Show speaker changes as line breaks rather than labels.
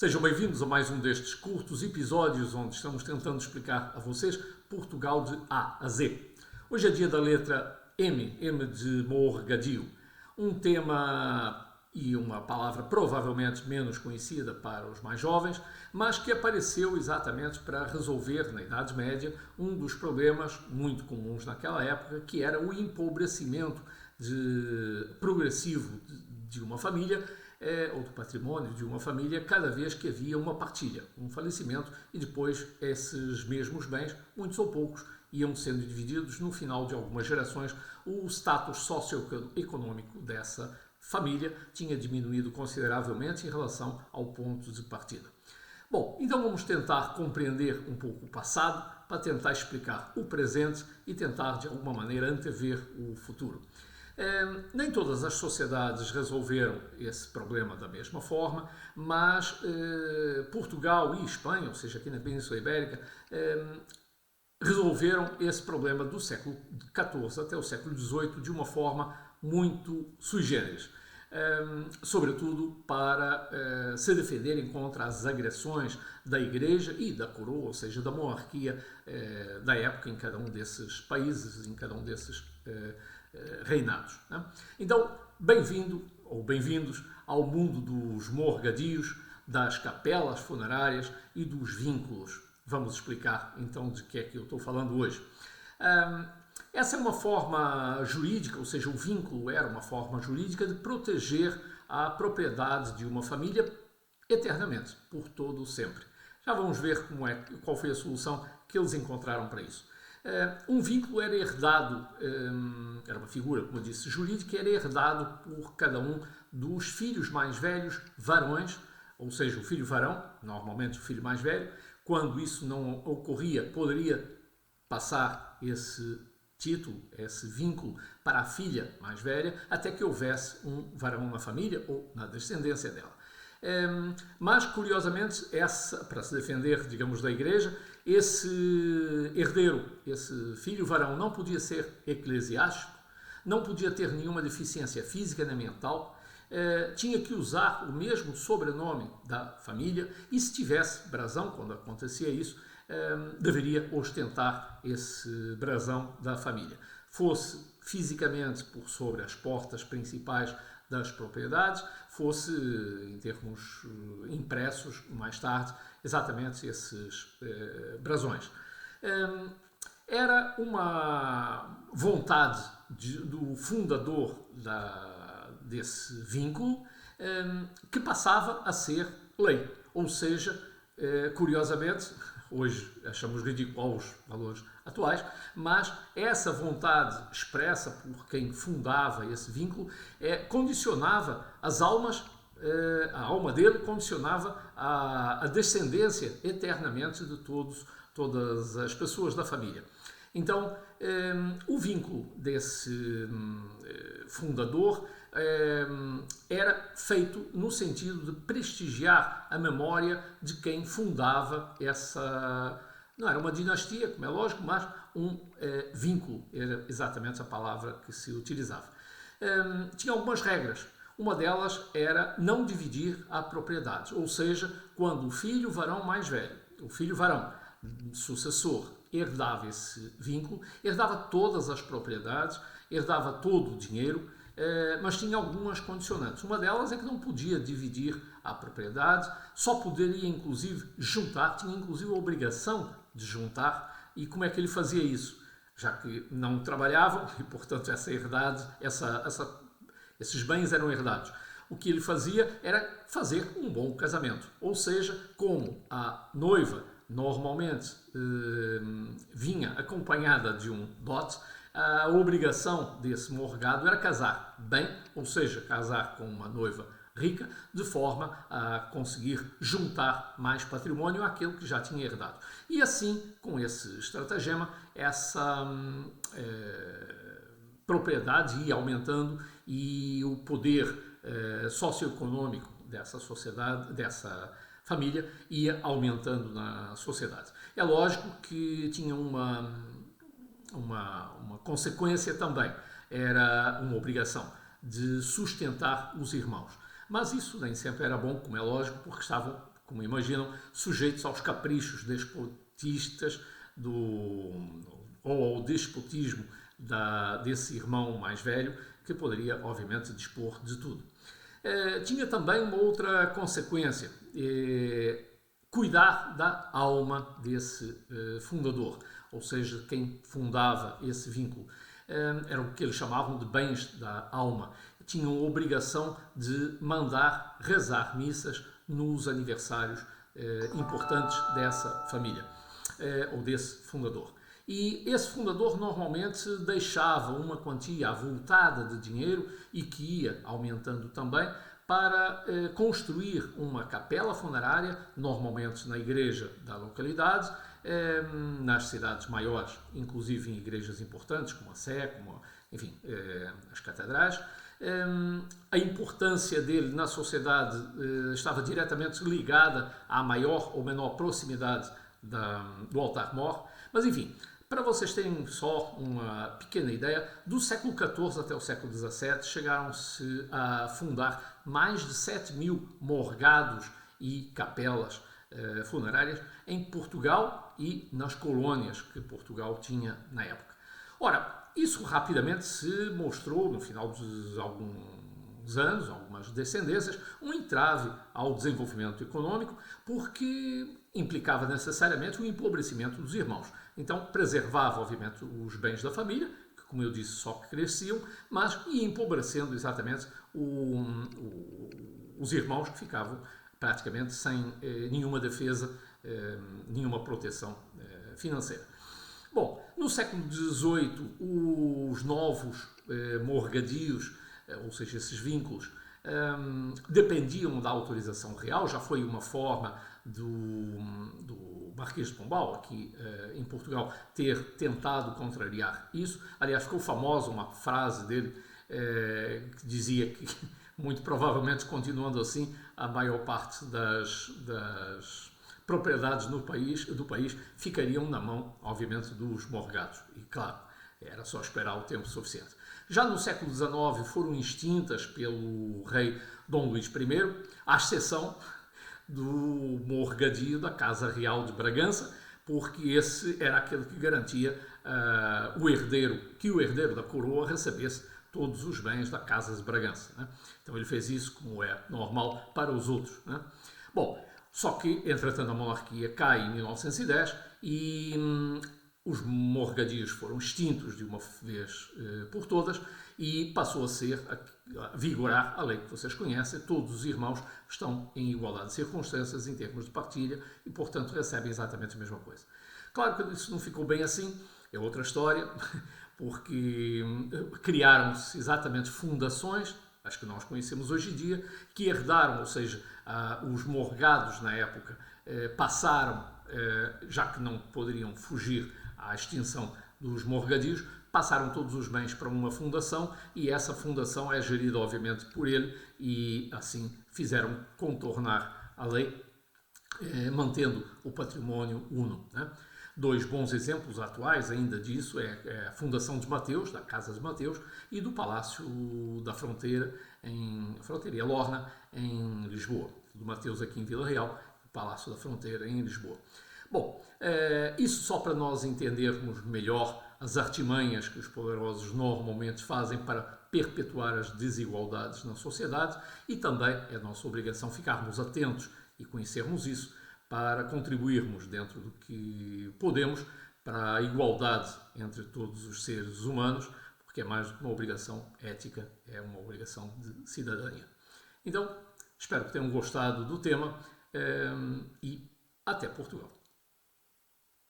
Sejam bem-vindos a mais um destes curtos episódios onde estamos tentando explicar a vocês Portugal de A a Z. Hoje é dia da letra M, M de morgadio. Um tema e uma palavra provavelmente menos conhecida para os mais jovens, mas que apareceu exatamente para resolver, na Idade Média, um dos problemas muito comuns naquela época, que era o empobrecimento progressivo de uma família, ou do património de uma família, cada vez que havia uma partilha, um falecimento, e depois esses mesmos bens, muitos ou poucos, iam sendo divididos no final de algumas gerações. O status socioeconômico dessa família tinha diminuído consideravelmente em relação ao ponto de partida. Bom, então vamos tentar compreender um pouco o passado para tentar explicar o presente e tentar de alguma maneira antever o futuro. Nem todas as sociedades resolveram esse problema da mesma forma, mas Portugal e Espanha, ou seja, aqui na Península Ibérica, resolveram esse problema do século XIV até o século XVIII de uma forma muito sui generis, sobretudo para se defenderem contra as agressões da Igreja e da coroa, ou seja, da monarquia da época em cada um desses países, em cada um desses reinados. Né? Então, bem-vindo ou bem-vindos ao mundo dos morgadios, das capelas funerárias e dos vínculos. Vamos explicar então de que é que eu estou falando hoje. Essa é uma forma jurídica, ou seja, o vínculo era uma forma jurídica de proteger a propriedade de uma família eternamente, por todo o sempre. Já vamos ver qual foi a solução que eles encontraram para isso. Um vínculo era herdado, era uma figura, como eu disse, jurídica, era herdado por cada um dos filhos mais velhos, varões, ou seja, o filho varão, normalmente o filho mais velho. Quando isso não ocorria, poderia passar esse título, esse vínculo para a filha mais velha, até que houvesse um varão na família ou na descendência dela. Mas, curiosamente, para se defender, digamos, da Igreja, esse herdeiro, esse filho varão, não podia ser eclesiástico, não podia ter nenhuma deficiência física nem mental, tinha que usar o mesmo sobrenome da família e, se tivesse brasão, quando acontecia isso, deveria ostentar esse brasão da família. Fosse fisicamente por sobre as portas principais das propriedades, fosse em termos impressos mais tarde, exatamente esses brasões. Era uma vontade do fundador desse vínculo que passava a ser lei, ou seja, curiosamente, hoje achamos ridículo aos valores atuais, mas essa vontade expressa por quem fundava esse vínculo condicionava as almas, a alma dele condicionava a descendência eternamente de todas as pessoas da família. Então, o vínculo desse fundador era feito no sentido de prestigiar a memória de quem fundava essa... Não era uma dinastia, como é lógico, mas um vínculo, era exatamente a palavra que se utilizava. Tinha algumas regras. Uma delas era não dividir a propriedade, ou seja, quando o filho varão mais velho, o filho varão sucessor, herdava esse vínculo, herdava todas as propriedades, herdava todo o dinheiro, mas tinha algumas condicionantes. Uma delas é que não podia dividir a propriedade, só poderia inclusive juntar, tinha inclusive a obrigação de juntar. E como é que ele fazia isso? Já que não trabalhavam e, portanto, essa herdade, esses bens eram herdados. O que ele fazia era fazer um bom casamento. Ou seja, como a noiva normalmente vinha acompanhada de um dote, a obrigação desse morgado era casar bem, ou seja, casar com uma noiva rica, de forma a conseguir juntar mais património àquele que já tinha herdado. E assim, com esse estratagema, essa propriedade ia aumentando e o poder socioeconômico dessa sociedade, dessa família, ia aumentando na sociedade. É lógico que tinha uma consequência também, era uma obrigação de sustentar os irmãos. Mas isso nem sempre era bom, como é lógico, porque estavam como imaginam, sujeitos aos caprichos despotistas ou ao despotismo desse irmão mais velho, que poderia, obviamente, dispor de tudo. Tinha também uma outra consequência, cuidar da alma desse fundador, ou seja, quem fundava esse vínculo. Era o que eles chamavam de bens da alma. Tinham a obrigação de mandar rezar missas nos aniversários importantes dessa família, ou desse fundador. E esse fundador normalmente deixava uma quantia avultada de dinheiro e que ia aumentando também para construir uma capela funerária, normalmente na igreja da localidade, nas cidades maiores, inclusive em igrejas importantes como a Sé, enfim, as catedrais. A importância dele na sociedade estava diretamente ligada à maior ou menor proximidade do altar-mor, mas enfim, para vocês terem só uma pequena ideia, do século XIV até o século XVII chegaram-se a fundar mais de 7.000 morgados e capelas funerárias em Portugal e nas colónias que Portugal tinha na época. Ora, isso rapidamente se mostrou, no final de alguns anos, algumas descendências, um entrave ao desenvolvimento econômico, porque implicava necessariamente o empobrecimento dos irmãos. Então, preservava, obviamente, os bens da família, que, como eu disse, só cresciam, mas ia empobrecendo exatamente os irmãos que ficavam praticamente sem nenhuma defesa, nenhuma proteção financeira. Bom, no século XVIII, os novos morgadios, ou seja, esses vínculos, dependiam da autorização real. Já foi uma forma do Marquês de Pombal, aqui em Portugal, ter tentado contrariar isso. Aliás, ficou famosa uma frase dele que dizia que, muito provavelmente, continuando assim, a maior parte das propriedades do país ficariam na mão, obviamente, dos morgados. E, claro, era só esperar o tempo suficiente. Já no século XIX foram extintas pelo rei Dom Luís I, à exceção do morgadio da Casa Real de Bragança, porque esse era aquele que garantia que o herdeiro da coroa recebesse todos os bens da Casa de Bragança. Né? Então ele fez isso como é normal para os outros. Né? Bom, só que, entretanto, a monarquia cai em 1910 e os morgadios foram extintos de uma vez por todas e passou a vigorar a lei que vocês conhecem. Todos os irmãos estão em igualdade de circunstâncias em termos de partilha e, portanto, recebem exatamente a mesma coisa. Claro que isso não ficou bem assim, é outra história, porque criaram-se exatamente fundações, as que nós conhecemos hoje em dia, que herdaram, ou seja, os morgados na época passaram, já que não poderiam fugir à extinção dos morgadios, passaram todos os bens para uma fundação e essa fundação é gerida, obviamente, por ele e, assim, fizeram contornar a lei, mantendo o património uno. Né? Dois bons exemplos atuais ainda disso é a Fundação de Mateus, da Casa de Mateus, e do Palácio da Fronteira, Fronteira Lorna, em Lisboa. Do Mateus aqui em Vila Real, o Palácio da Fronteira em Lisboa. Bom, isso só para nós entendermos melhor as artimanhas que os poderosos normalmente fazem para perpetuar as desigualdades na sociedade e também é nossa obrigação ficarmos atentos e conhecermos isso para contribuirmos dentro do que podemos para a igualdade entre todos os seres humanos, porque é mais do que uma obrigação ética, é uma obrigação de cidadania. Então, espero que tenham gostado do tema e até Portugal.